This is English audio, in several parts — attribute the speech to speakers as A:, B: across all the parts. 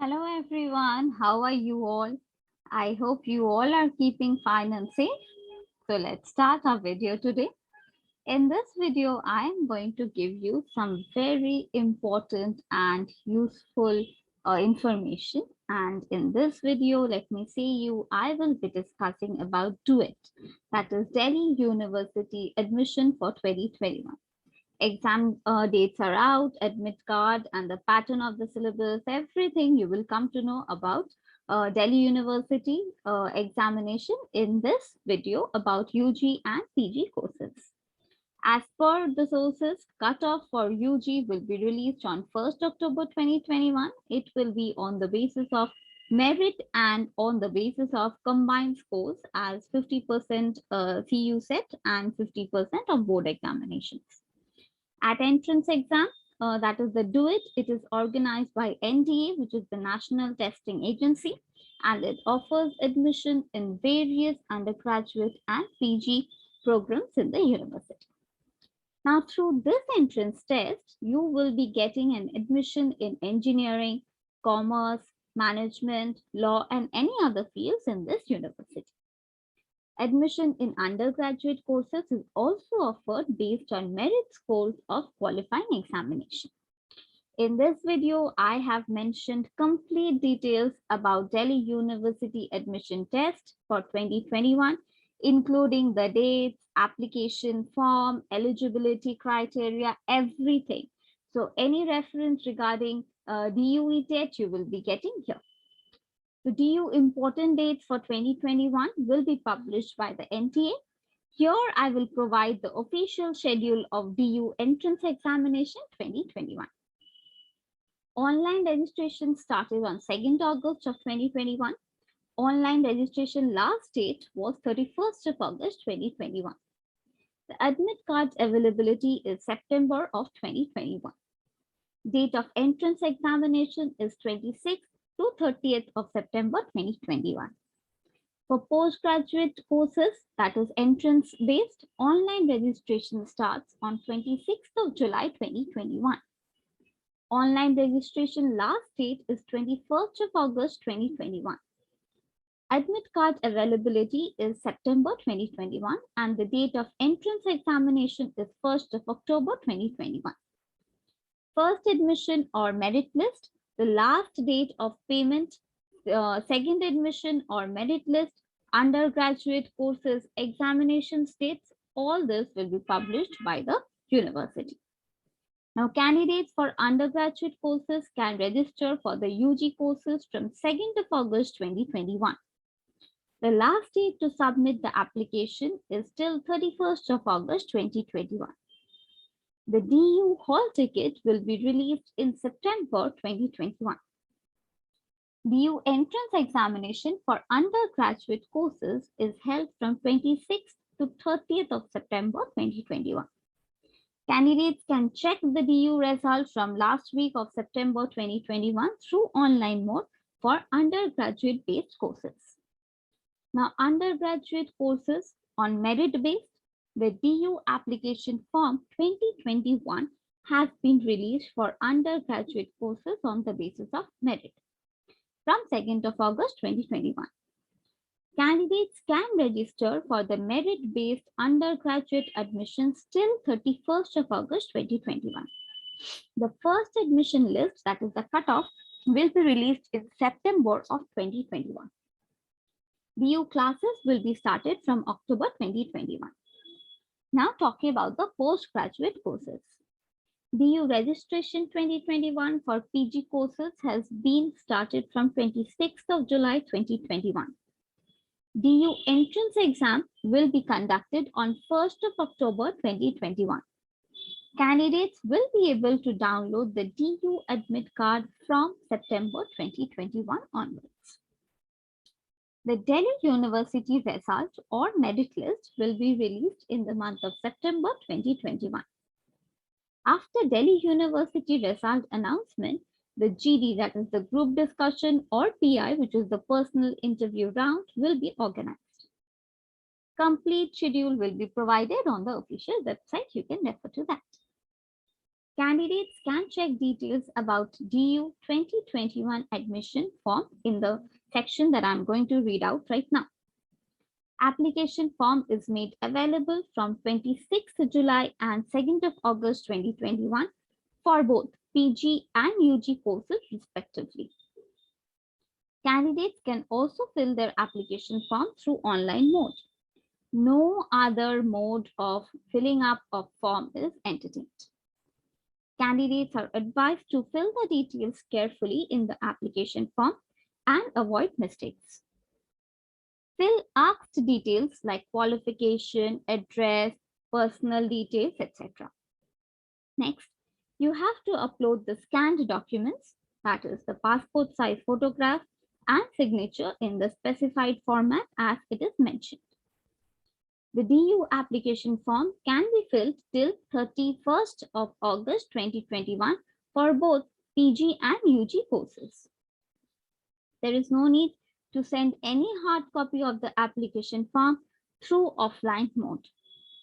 A: Hello everyone, how are you all? I hope you all are keeping fine and safe. So let's start our video today. In this video, I am going to give you some very important and useful information. And in this video, let me say you, I will be discussing about DUET, that is Delhi University admission for 2021. Exam dates are out, admit card, and the pattern of the syllabus, everything you will come to know about Delhi University examination in this video about UG and PG courses. As per the sources, cutoff for UG will be released on 1st October 2021. It will be on the basis of merit and on the basis of combined scores as 50% CU set and 50% of board examinations. At entrance exam, that is the DUIT, it is organized by NDA, which is the National Testing Agency, and it offers admission in various undergraduate and PG programs in the university. Now, through this entrance test, you will be getting an admission in engineering, commerce, management, law, and any other fields in this university. Admission in undergraduate courses is also offered based on merit scores of qualifying examination. In this video, I have mentioned complete details about Delhi University admission test for 2021, including the dates, application form, eligibility criteria, everything. So any reference regarding DUE TET you will be getting here. The DU important dates for 2021 will be published by the NTA. Here I will provide the official schedule of DU entrance examination 2021. Online registration started on 2nd August of 2021. Online registration last date was 31st of August 2021. The admit cards availability is September of 2021. Date of entrance examination is 26th to 30th of September 2021. For postgraduate courses, that is entrance based, online registration starts on 26th of July 2021. Online registration last date is 21st of August 2021. Admit card availability is September 2021 and the date of entrance examination is 1st of October 2021. First admission or merit list, the last date of payment, second admission or merit list, undergraduate courses, examination dates, all this will be published by the university. Now, candidates for undergraduate courses can register for the UG courses from 2nd of August 2021. The last date to submit the application is till 31st of August 2021. The DU hall ticket will be released in September 2021. DU entrance examination for undergraduate courses is held from 26th to 30th of September 2021. Candidates can check the DU results from last week of September 2021 through online mode for undergraduate based courses. Now, undergraduate courses on merit based, the DU application form 2021 has been released for undergraduate courses on the basis of merit from 2nd of August 2021. Candidates can register for the merit-based undergraduate admissions till 31st of August 2021. The first admission list, that is the cutoff, will be released in September of 2021. DU classes will be started from October 2021. Now talking about the postgraduate courses. DU registration 2021 for PG courses has been started from 26th of July 2021. DU entrance exam will be conducted on 1st of October 2021. Candidates will be able to download the DU admit card from September 2021 onwards. The Delhi University result or merit list will be released in the month of September 2021. After Delhi University result announcement, the GD, that is the group discussion, or PI, which is the personal interview round, will be organized. Complete schedule will be provided on the official website. You can refer to that. Candidates can check details about DU 2021 admission form in the section that I'm going to read out right now. Application form is made available from 26th July and 2nd of August 2021 for both PG and UG courses respectively. Candidates can also fill their application form through online mode. No other mode of filling up a form is entertained. Candidates are advised to fill the details carefully in the application form and avoid mistakes. Fill asked details like qualification, address, personal details, etc. Next, you have to upload the scanned documents, that is the passport size photograph and signature in the specified format as it is mentioned. The DU application form can be filled till 31st of August 2021 for both PG and UG courses. There is no need to send any hard copy of the application form through offline mode.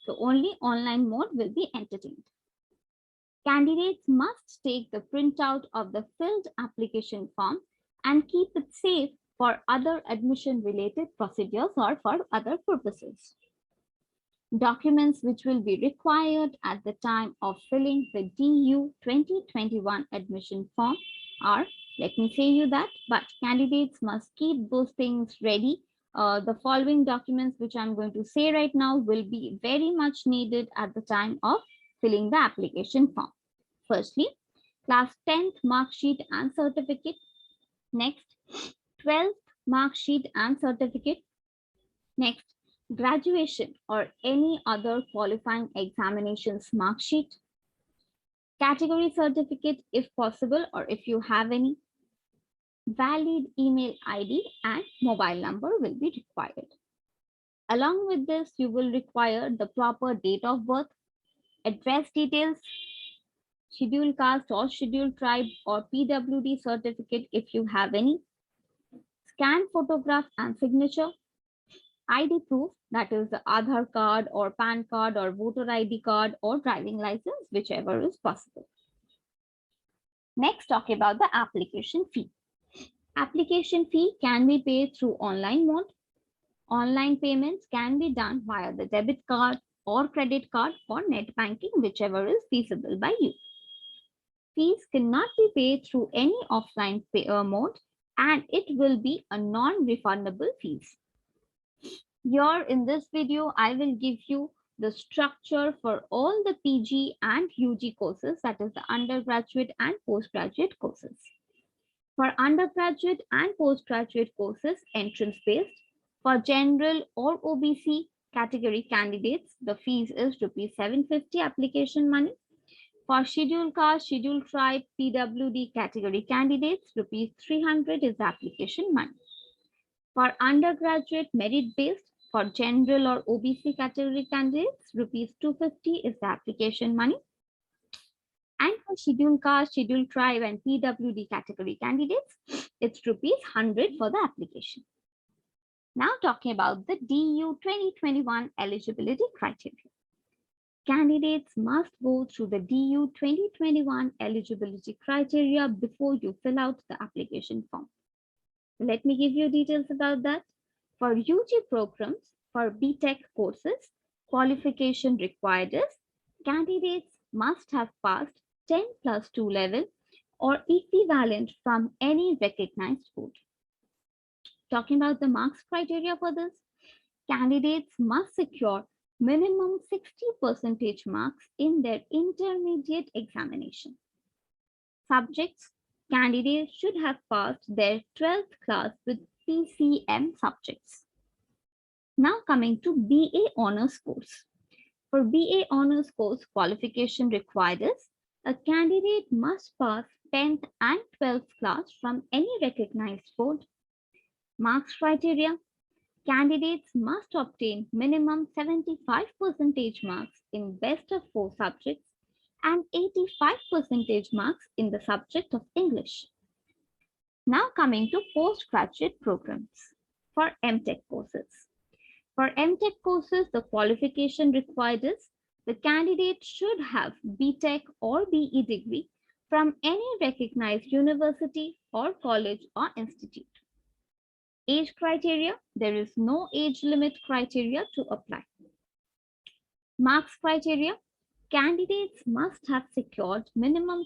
A: So only online mode will be entertained. Candidates must take the printout of the filled application form and keep it safe for other admission related procedures or for other purposes. Documents which will be required at the time of filling the DU 2021 admission form are, let me say you that, but candidates must keep those things ready. The following documents which I'm going to say right now will be very much needed at the time of filling the application form. Firstly, class 10th mark sheet and certificate. Next, 12th mark sheet and certificate. Next, graduation or any other qualifying examinations mark sheet. Category certificate if possible or if you have any. Valid email ID and mobile number will be required. Along with this, you will require the proper date of birth, address details, scheduled caste or scheduled tribe or PWD certificate if you have any, scanned photograph and signature, ID proof, that is the Aadhaar card or PAN card or voter ID card or driving license, whichever is possible. Next, talk about the application fee. Application fee can be paid through online mode. Online payments can be done via the debit card or credit card or net banking, whichever is feasible by you. Fees cannot be paid through any offline mode and it will be a non-refundable fees. Here in this video, I will give you the structure for all the PG and UG courses, that is the undergraduate and postgraduate courses. For undergraduate and postgraduate courses, entrance-based. For general or OBC category candidates, the fees is rupees 750 application money. For scheduled caste, scheduled tribe, PWD category candidates, rupees 300 is application money. For undergraduate merit-based, for general or OBC category candidates, rupees 250 is the application money. And for scheduled caste, scheduled tribe and PWD category candidates, it's rupees 100 for the application. Now talking about the DU 2021 eligibility criteria. Candidates must go through the DU 2021 eligibility criteria before you fill out the application form. Let me give you details about that. For UG programs, for BTech courses, qualification required is candidates must have passed 10+2 level or equivalent from any recognized board. Talking about the marks criteria for this, candidates must secure minimum 60% marks in their intermediate examination. Subjects, candidates should have passed their 12th class with PCM subjects. Now coming to BA Honours course. For BA Honours course, qualification required is a candidate must pass 10th and 12th class from any recognized board. Marks criteria, candidates must obtain minimum 75% marks in best of 4 subjects and 85% marks in the subject of English. Now coming to postgraduate programs for MTech courses. For MTech courses, the qualification required is the candidate should have BTech or BE degree from any recognized university or college or institute. Age criteria, there is no age limit criteria to apply. Marks criteria, candidates must have secured minimum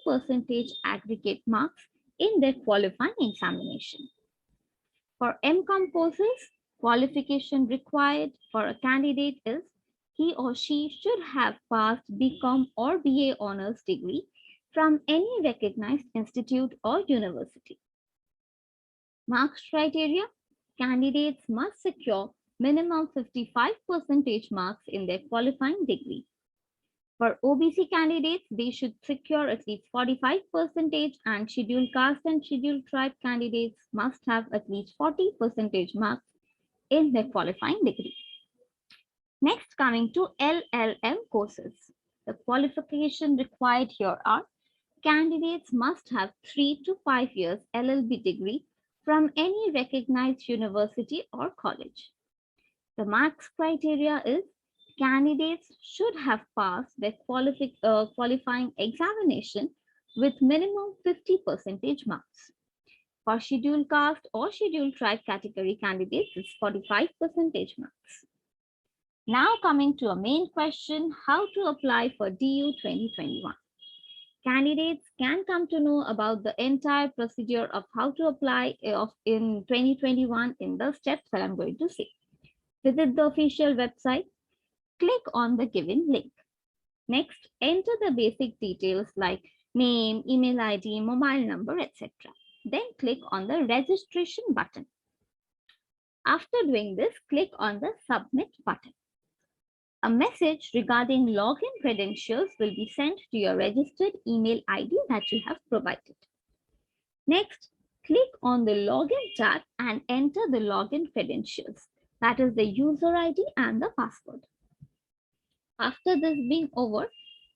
A: 60% aggregate marks in their qualifying examination. For MCOM courses, qualification required for a candidate is he or she should have passed BCom or BA honors degree from any recognized institute or university. Marks criteria, candidates must secure minimum 55% marks in their qualifying degree. For OBC candidates, they should secure at least 45%, and scheduled caste and scheduled tribe candidates must have at least 40% marks in their qualifying degree. Next, coming to LLM courses. The qualification required here are candidates must have 3 to 5 years LLB degree from any recognized university or college. The marks criteria is candidates should have passed their qualifying examination with minimum 50% marks. For scheduled caste or scheduled tribe category candidates, it's 45% marks. Now coming to a main question, how to apply for DU 2021. Candidates can come to know about the entire procedure of how to apply in 2021 in the steps that I'm going to say. Visit the official website. Click on the given link. Next, enter the basic details like name, email ID, mobile number, etc. Then click on the registration button. After doing this, click on the submit button. A message regarding login credentials will be sent to your registered email ID that you have provided. Next, click on the login tab and enter the login credentials. That is the user ID and the password. After this being over,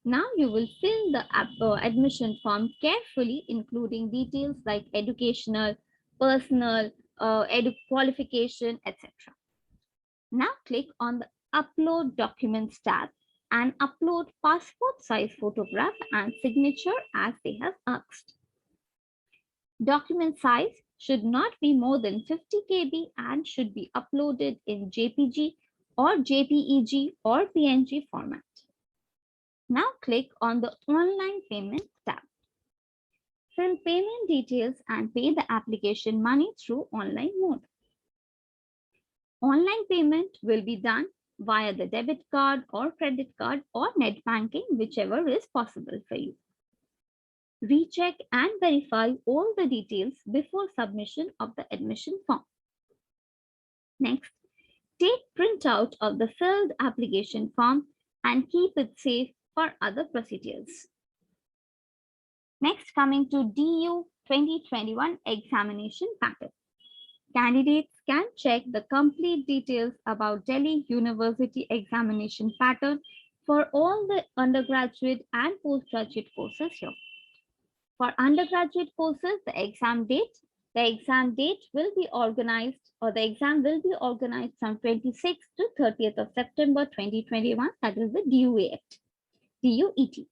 A: now you will fill the admission form carefully, including details like educational, personal, qualification, etc. Now click on the Upload Documents tab and upload passport size photograph and signature as they have asked. Document size should not be more than 50 KB and should be uploaded in JPG or JPEG or PNG format. Now click on the Online Payment tab. Fill payment details and pay the application money through online mode. Online payment will be done via the debit card or credit card or net banking, whichever is possible for you. Recheck and verify all the details before submission of the admission form. Next, take printout of the filled application form and keep it safe for other procedures. Next, coming to DU 2021 examination pattern. Candidates can check the complete details about Delhi University examination pattern for all the undergraduate and postgraduate courses here. For undergraduate courses, the exam date will be organized, or the exam will be organized from 26th to 30th of September 2021. That is the DUET.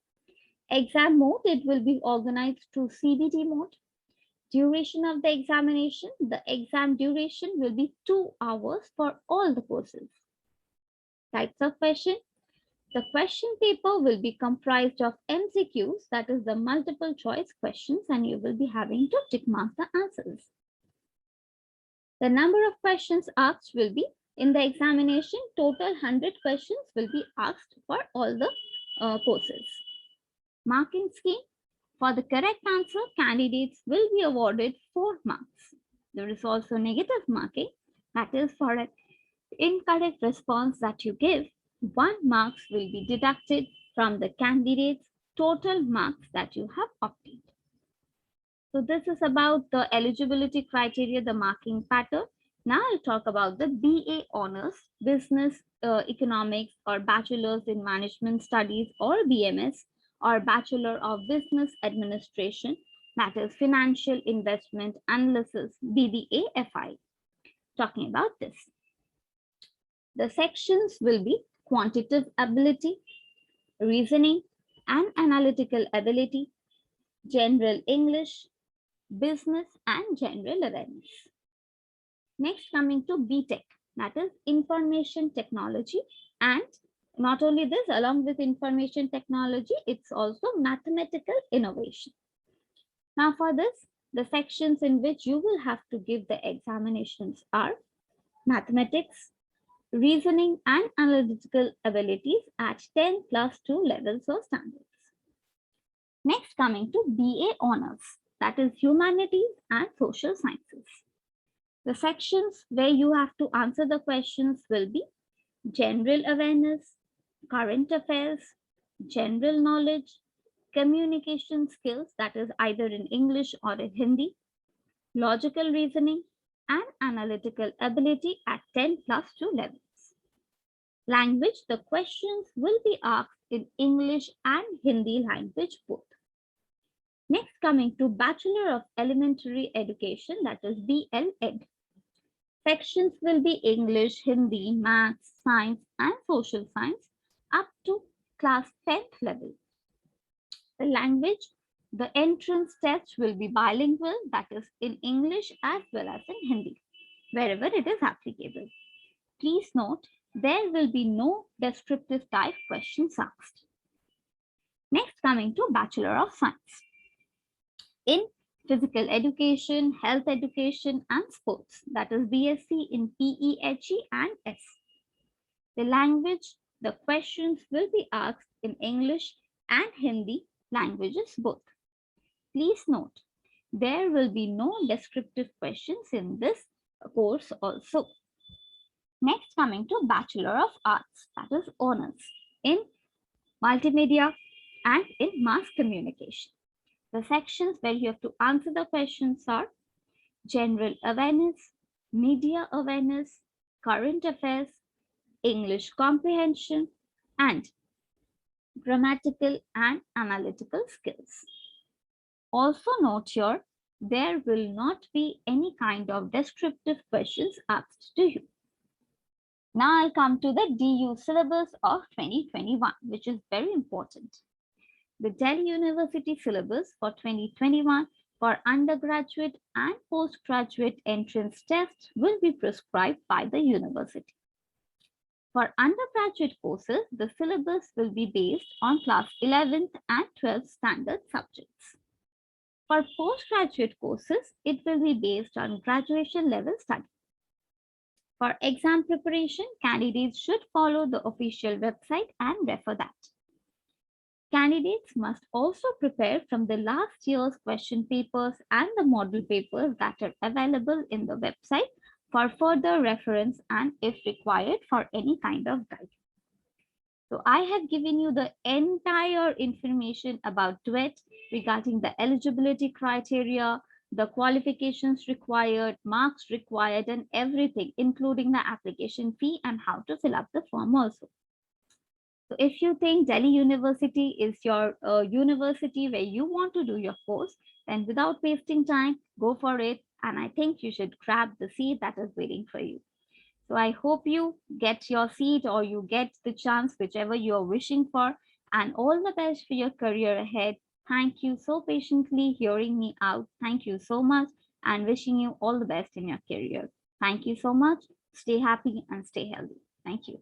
A: Exam mode, it will be organized through CBT mode. Duration of the examination, the exam duration will be 2 hours for all the courses. Types of question. The question paper will be comprised of MCQs, that is the multiple choice questions, and you will be having to tick mark the answers. The number of questions asked will be in the examination, total 100 questions will be asked for all the courses. Marking scheme. For the correct answer, candidates will be awarded 4 marks. There is also negative marking, that is for an incorrect response that you give, 1 marks will be deducted from the candidate's total marks that you have obtained. So this is about the eligibility criteria, the marking pattern. Now I'll talk about the BA honors, business economics, or bachelor's in management studies, or BMS, or Bachelor of Business Administration, that is Financial Investment Analysis, BBA FI. Talking about this. The sections will be quantitative ability, reasoning and analytical ability, general English, business and general awareness. Next, coming to BTech, that is information technology. And not only this, along with information technology, it's also mathematical innovation. Now for this, the sections in which you will have to give the examinations are mathematics, reasoning and analytical abilities at 10 plus 2 levels or standards. Next, coming to BA honors, that is humanities and social sciences. The sections where you have to answer the questions will be general awareness, current affairs, general knowledge, communication skills, that is either in English or in Hindi, logical reasoning, and analytical ability at 10 plus 2 levels. Language, the questions will be asked in English and Hindi language both. Next, coming to Bachelor of Elementary Education, that is BL Ed. Sections will be English, Hindi, Maths, Science, and Social Science up to class 10th level. The language, the entrance test will be bilingual, that is in English as well as in Hindi, wherever it is applicable. Please note, there will be no descriptive type questions asked. Next, coming to Bachelor of Science. In physical education, health education, and sports, that is BSc in PE, HE, and S. The language, the questions will be asked in English and Hindi languages both. Please note, there will be no descriptive questions in this course also. Next, coming to Bachelor of Arts, that is honors in multimedia and in mass communication. The sections where you have to answer the questions are general awareness, media awareness, current affairs, English comprehension, and grammatical and analytical skills. Also note here, there will not be any kind of descriptive questions asked to you. Now I'll come to the DU syllabus of 2021, which is very important. The Delhi University syllabus for 2021 for undergraduate and postgraduate entrance tests will be prescribed by the university. For undergraduate courses, the syllabus will be based on class 11th and 12th standard subjects. For postgraduate courses, it will be based on graduation level study. For exam preparation, candidates should follow the official website and refer that. Candidates must also prepare from the last year's question papers and the model papers that are available in the website for further reference and if required for any kind of guide. So I have given you the entire information about DUET regarding the eligibility criteria, the qualifications required, marks required, and everything, including the application fee and how to fill up the form also. So if you think Delhi University is your university where you want to do your course, then without wasting time, go for it. And I think you should grab the seat that is waiting for you. So I hope you get your seat or you get the chance, whichever you're wishing for, and all the best for your career ahead. Thank you so patiently hearing me out. Thank you so much and wishing you all the best in your career. Thank you so much. Stay happy and stay healthy. Thank you.